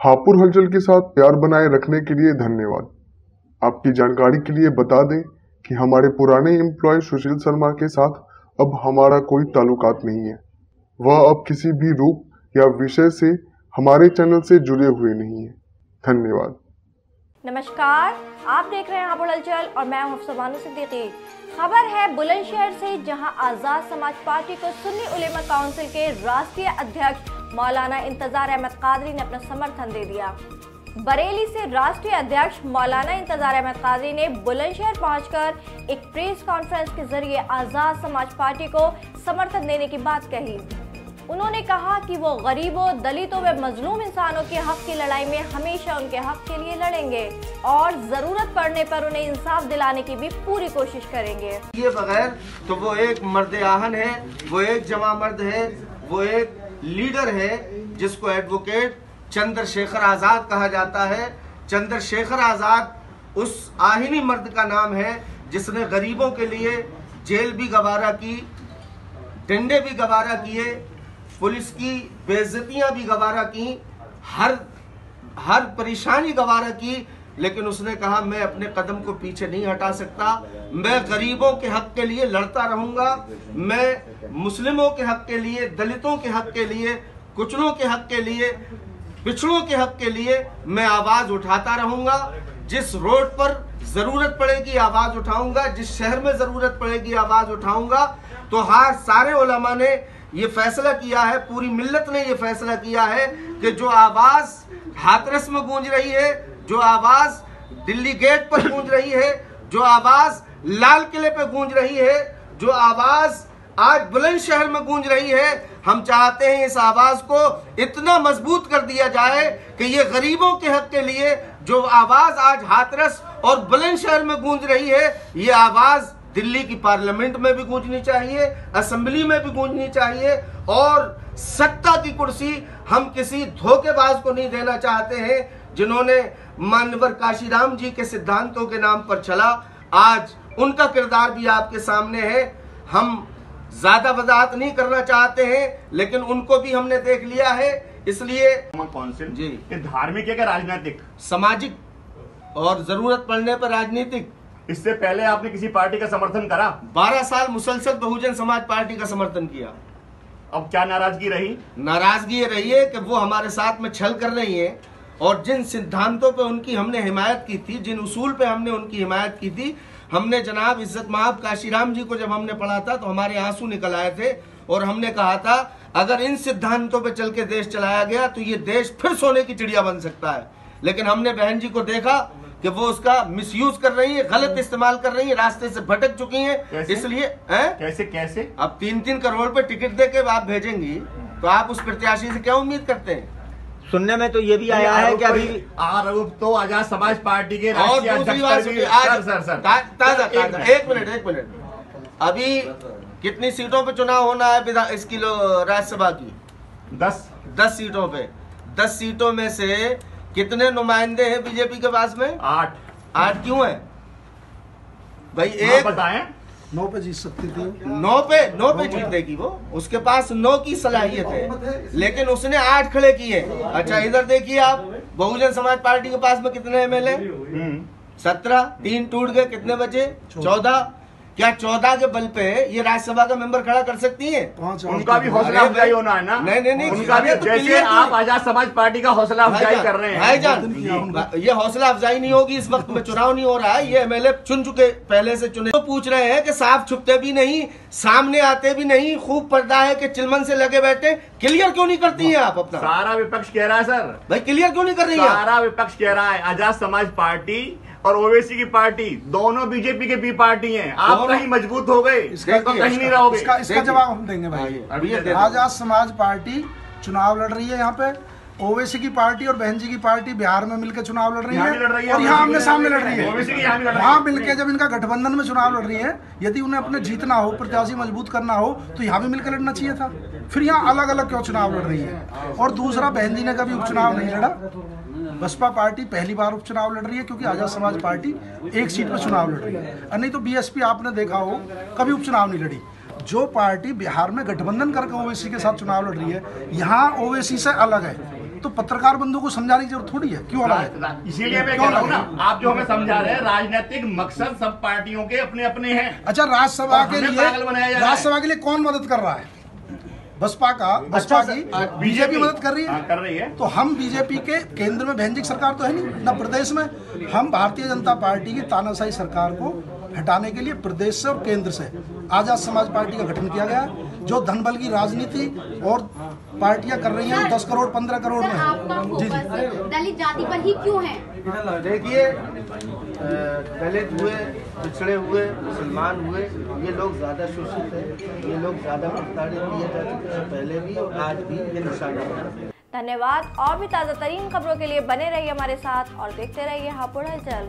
हापुड़ हलचल के साथ प्यार बनाए रखने के लिए धन्यवाद। आपकी जानकारी के लिए बता दें कि हमारे पुराने एम्प्लॉय सुशील शर्मा के साथ अब हमारा कोई ताल्लुकात नहीं है। वह अब किसी भी रूप या विषय से हमारे चैनल से जुड़े हुए नहीं है। धन्यवाद। नमस्कार, आप देख रहे हैं हापुड़ हलचल और मैं हूं हफ्सा बानो सिद्दीकी। खबर है बुलंदशहर से, जहां आजाद समाज पार्टी को सुन्नी उलेमा काउंसिल के राष्ट्रीय अध्यक्ष मौलाना इंतजार अहमद कादरी ने अपना समर्थन दे दिया। बरेली से राष्ट्रीय अध्यक्ष मौलाना इंतजार अहमद कादरी ने बुलंदशहर पहुंचकर एक प्रेस कॉन्फ्रेंस के जरिए आजाद समाज पार्टी को समर्थन देने की बात कही। उन्होंने कहा कि वो गरीबों, दलितों व मजलूम इंसानों के हक की लड़ाई में हमेशा उनके हक के लिए लड़ेंगे और जरूरत पड़ने पर उन्हें इंसाफ दिलाने की भी पूरी कोशिश करेंगे। ये बगैर तो वो एक मर्द आहन है, वो एक जमा मर्द है, वो एक लीडर है जिसको एडवोकेट चंद्रशेखर आजाद कहा जाता है। चंद्रशेखर आजाद उस आहिनी मर्द का नाम है जिसने गरीबों के लिए जेल भी गवारा की, डंडे भी गवारा किए, पुलिस की बेइज्जतियां भी गवारा की, हर परेशानी गवारा की, लेकिन उसने कहा मैं अपने कदम को पीछे नहीं हटा सकता। मैं गरीबों के हक के लिए लड़ता रहूंगा। मैं मुस्लिमों के हक के लिए, दलितों के हक के लिए, कुचलों के हक के लिए, पिछड़ों के हक के लिए मैं आवाज उठाता रहूंगा। जिस रोड पर जरूरत पड़ेगी आवाज उठाऊंगा, जिस शहर में जरूरत पड़ेगी आवाज उठाऊंगा। तो हाँ, सारे उलमा ने ये फैसला किया है, पूरी मिल्लत ने ये फैसला किया है कि जो आवाज हाथरस में गूंज रही है, जो आवाज दिल्ली गेट पर गूंज रही है, जो आवाज लाल किले पे गूंज रही है, जो आवाज आज बुलंदशहर में गूंज रही है, हम चाहते हैं इस आवाज को इतना मजबूत कर दिया जाए कि ये गरीबों के हक के लिए जो आवाज आज हाथरस और बुलंदशहर में गूंज रही है, ये आवाज दिल्ली की पार्लियामेंट में भी गूंजनी चाहिए, असेंबली में भी गूंजनी चाहिए। और सत्ता की कुर्सी हम किसी धोखेबाज को नहीं देना चाहते हैं जिन्होंने मानवर काशीराम जी के सिद्धांतों के नाम पर चला। आज उनका किरदार भी आपके सामने है। हम ज्यादा वजाहत नहीं करना चाहते हैं, लेकिन उनको भी हमने देख लिया है। इसलिए काउंसिल जी, ये धार्मिक है क्या राजनीतिक? सामाजिक और जरूरत पड़ने पर राजनीतिक। इससे पहले आपने किसी पार्टी का समर्थन करा? 12 साल मुसलसल बहुजन समाज पार्टी का समर्थन किया। अब क्या नाराजगी रही? नाराजगी ये रही है कि वो हमारे साथ में छल कर रही है और जिन सिद्धांतों पे उनकी हमने हिमायत की थी, जिन उसूल पे हमने उनकी हिमायत की थी, हमने जनाब इज्जत महब काशीराम जी को जब हमने पढ़ा था तो हमारे आंसू निकल आए थे और हमने कहा था अगर इन सिद्धांतों पे चल के देश चलाया गया तो ये देश फिर सोने की चिड़िया बन सकता है। लेकिन हमने बहन जी को देखा कि वो उसका मिसयूज कर रही है, गलत इस्तेमाल कर रही है, रास्ते से भटक चुकी हैं। इसलिए कैसे अब 3-3 करोड़ पे टिकट दे के आप भेजेंगी तो आप उस प्रत्याशी से क्या उम्मीद करते हैं? सुनने में तो ये भी आया है कि अभी आरोप तो आजाद समाज पार्टी के और दूसरी बात सुनिए, ताजा एक मिनट, अभी कितनी सीटों पे चुनाव होना है इसकी राज्यसभा की? 10 सीटों पे। 10 सीटों में से कितने नुमाइंदे हैं बीजेपी के पास में? 8 क्यों है भाई? एक बताएं। 9 पे जीत सकती थी। 9 पे जीत देगी वो, उसके पास 9 की सलाहियत है, लेकिन उसने 8 खड़े किए। अच्छा इधर देखिए आप, बहुजन समाज पार्टी के पास में कितने एमएलए? 17, 3 टूट गए, कितने बचे? 14। क्या 14 के बल पे ये राज्यसभा का मेंबर खड़ा कर सकती है? उनका भी हौसला अफजाई होना है ना। नहीं, उनका भी, जैसे आप आजाद समाज पार्टी का हौसला अफजाई कर रहे हैं भाईजान, ये हौसला अफजाई नहीं होगी। इस वक्त में चुनाव नहीं हो रहा है, ये एमएलए चुन चुके, पहले से चुने। तो पूछ रहे हैं कि साफ छुपते भी नहीं, सामने आते भी नहीं, खूब पर्दा है कि चिलमन से लगे बैठे, क्लियर क्यों नहीं करती है आप अपना? सारा विपक्ष कह रहा है सर भाई, क्लियर क्यों नहीं कर रही है? सारा विपक्ष कह रहा है आजाद समाज पार्टी और ओवैसी की पार्टी दोनों बीजेपी के बी पार्टी हैं। आप कहीं मजबूत हो गए, कहीं नहीं रहोगे। इसका जवाब हम देंगे भाई। आजाद समाज पार्टी चुनाव लड़ रही है यहाँ पे, ओवैसी की पार्टी और बहन जी की पार्टी बिहार में मिलकर चुनाव लड़ रही है और यहाँ आमने सामने लड़ रही है। वहाँ मिलकर जब इनका गठबंधन में चुनाव लड़ रही है, यदि उन्हें अपने जीतना हो, प्रत्याशी मजबूत करना हो तो यहाँ भी मिलकर लड़ना चाहिए था। फिर यहाँ अलग अलग क्यों चुनाव लड़ रही है? और दूसरा, बहन जी ने कभी उपचुनाव नहीं लड़ा। बसपा पार्टी पहली बार उपचुनाव लड़ रही है क्योंकि आजाद समाज पार्टी एक सीट पर चुनाव लड़ रही है। नहीं तो बीएसपी आपने देखा हो कभी उपचुनाव नहीं लड़ी। जो पार्टी बिहार में गठबंधन करके ओवैसी के साथ चुनाव लड़ रही है, यहाँ ओवैसी से अलग है। तो पत्रकार बंधु को समझाने की जरूरत थोड़ी है, क्यों हमारे? इसीलिए मैं कह रहा हूँ ना, आप जो हमें समझा रहे हैं, राजनीतिक मकसद सब पार्टियों के अपने अपने हैं। अच्छा, राज्यसभा के लिए कौन मदद कर रहा है? बसपा की बीजेपी मदद कर रही है। तो हम बीजेपी के केंद्र में बहन जी की सरकार तो है नहीं, ना प्रदेश में। हम भारतीय जनता पार्टी की तानाशाही सरकार को हटाने के लिए प्रदेश से और केंद्र से आजाद समाज पार्टी का गठन किया गया है। जो धनबल की राजनीति और पार्टियां कर रही हैं 10 करोड़ 15 करोड़ में। जी दलित जाति पर ही क्यों है? देखिए, दलित हुए, पिछड़े हुए, मुसलमान हुए, ये लोग ज्यादा शोषित हैं, ये लोग ज्यादा प्रताड़ित किए जा चुके हैं पहले भी और आज भी, ये निशाना है। धन्यवाद। और भी ताज़ा तरीन खबरों के लिए बने रहिए हमारे साथ और देखते रहिए हापुड़ हलचल।